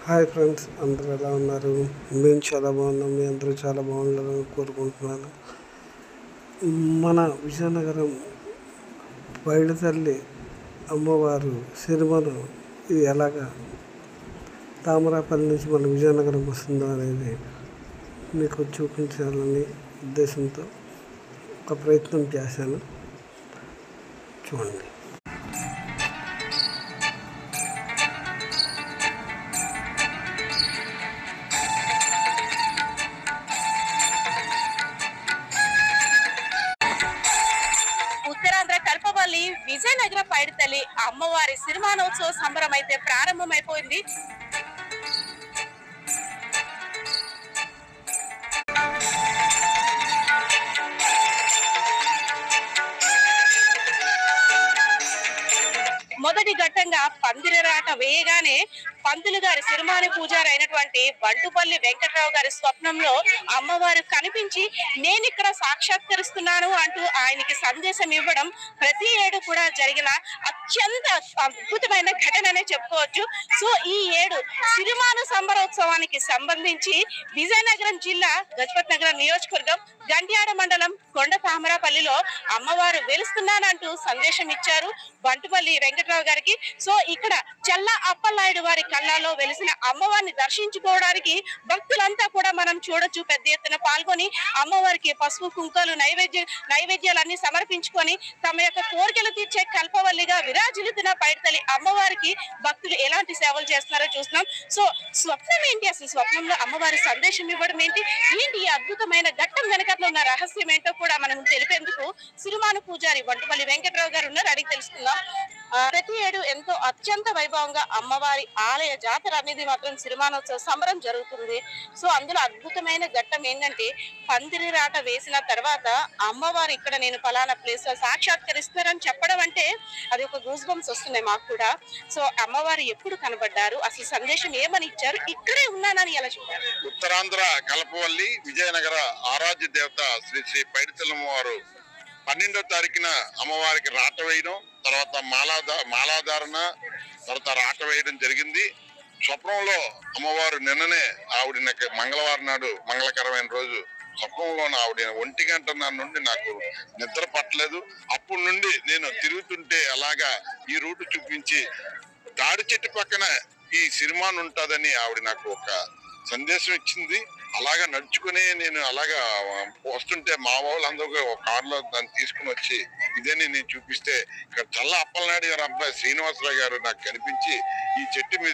Hi friends, అందరూ ఎలా ఉన్నారు? మేము చాలా బాగున్నాం. మీ అందరూ చాలా బాగుండాలని కోరుకుంటున్నాను. మన విజయనగరం పైడితల్లి అమ్మవారు సిరిమను ఇది ఎలాగా తామరాపల్లి నుంచి మన విజయనగరం వస్తుందో అనేది మీకు చూపించాలని ఉద్దేశంతో ఒక ప్రయత్నం చేశాను. చూడండి. ఉత్తరాంధ్ర కల్పవల్లి విజయనగర పైడితల్లి అమ్మవారి సిరిమానోత్సవ సంబరం అయితే ప్రారంభమైపోయింది. మొదటి ఘట్టంగా పందిరరాట వేయగానే పంతులు గారి సిరిమాని పూజారి అయినటువంటి బంటుపల్లి వెంకట్రావు గారి స్వప్నంలో అమ్మవారు కనిపించి నేను ఇక్కడ సాక్షాత్కరిస్తున్నాను అంటూ ఆయనకి సందేశం ఇవ్వడం ప్రతి ఏడు కూడా జరిగిన అత్యంత అద్భుతమైన ఘటననే చెప్పుకోవచ్చు. సో ఈ ఏడు సిరిమాను సంబరోత్సవానికి సంబంధించి విజయనగరం జిల్లా గజపతి నగరం నియోజకవర్గం గండ్యాడ మండలం కొండ తామరాపల్లిలో అమ్మవారు వెలుస్తున్నానంటూ సందేశం ఇచ్చారు బంటుపల్లి వెంకట్రావు గారికి. సో ఇక్కడ చల్ల అప్పలనాయుడు వారి కళ్ళాలో వెలిసిన అమ్మవారిని దర్శించుకోవడానికి భక్తులంతా కూడా మనం చూడొచ్చు. పెద్ద ఎత్తున పాల్గొని అమ్మవారికి పసుపు కుంకాలు నైవేద్యాలన్నీ సమర్పించుకొని తమ యొక్క కోరికలు తీర్చే కల్పవల్లిగా విరాజిల్లుతున్న పైడితల్లి అమ్మవారికి భక్తులు ఎలాంటి సేవలు చేస్తున్నారో చూస్తున్నాం. సో స్వప్నం ఏంటి, అసలు స్వప్నంలో అమ్మవారి సందేశం ఇవ్వడం ఏంటి ఈ అద్భుతమైన ఘట్టం వెనకట్లో ఉన్న రహస్యం ఏంటో కూడా మనం తెలిపేందుకు సిరిమాను పూజారి బంటుపల్లి వెంకట్రావు గారు ఉన్నారు, అడిగి తెలుసుకుందాం. ప్రతి ఏడు ఎంతో అత్యంత వైభవంగా అమ్మవారి ఆలయ జాతర అనేది మాత్రం సిరిమానోత్సవ సంబరం జరుగుతుంది. సో అందులో అద్భుతమైన ఘట్టం ఏంటంటే పందిరి రాట వేసిన తర్వాత అమ్మవారు ఇక్కడ నేను ఫలానా ప్లేస్ లో సాక్షాత్కరిస్తారని చెప్పడం అంటే అది ఒక గూస్ బంప్స్ వస్తున్నాయి మాకు కూడా. సో అమ్మవారు ఎప్పుడు కనబడ్డారు, అసలు సందేశం ఏమని ఇచ్చారు, ఇక్కడే ఉన్నానని ఎలా చెప్పారు? ఉత్తరాంధ్ర కల్పవల్లి విజయనగర ఆరాధ్య దేవత శ్రీ శ్రీ పైడితల్లమ్మ వారు 12వ తారీఖున అమ్మవారికి రాట వేయడం, తర్వాత మాలాధారణ, తర్వాత రాట వేయడం జరిగింది. స్వప్నంలో అమ్మవారు నిన్ననే ఆవిడ మంగళవారం నాడు మంగళకరమైన రోజు స్వప్నంలో ఆవిడ 1 గంట నుండి నాకు నిద్ర పట్టలేదు. అప్పటి నుండి నేను తిరుగుతుంటే అలాగా ఈ రూటు చూపించి తాడి చెట్టు పక్కన ఈ సిరిమాన్ ఉంటుందని ఆవిడ నాకు ఒక సందేశం ఇచ్చింది. అలాగా నడుచుకుని నేను అలాగా వస్తుంటే మా వాళ్ళందరూ ఒక కారులో దాన్ని తీసుకుని వచ్చి ఇదేని నేను చూపిస్తే ఇక్కడ చల్ల అప్పలనాయుడు గారు అబ్బాయి శ్రీనివాసరావు గారు నాకు కనిపించి ఈ చెట్టు మీద